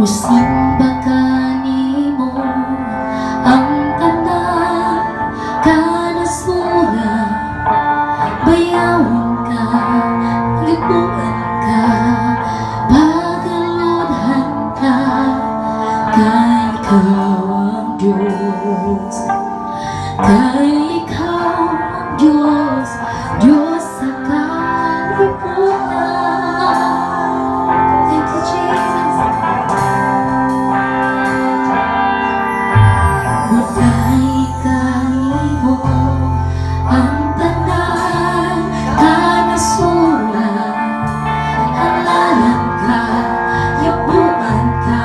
Musimba ka nimo ang tanan kanasura, bayawon ka, lipuan ka, pagalodhan ka, kay ikaw ang Diyos, kay ikaw ang Diyos, Diyos sa kalipunan. Thank you, Jesus. Matay kanimo ang tanan kanasura, halalan ka, yapuan ka,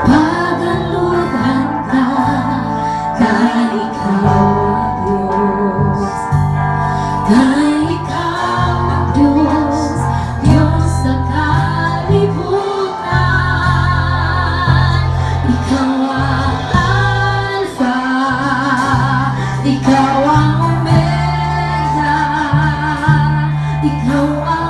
pagaludhan ka, kay ikaw ang Diyos, kay ikaw ang Diyos, Diyos sa kalibutan. Ikaw ang Alpha, ikaw ang Omega, ikaw ang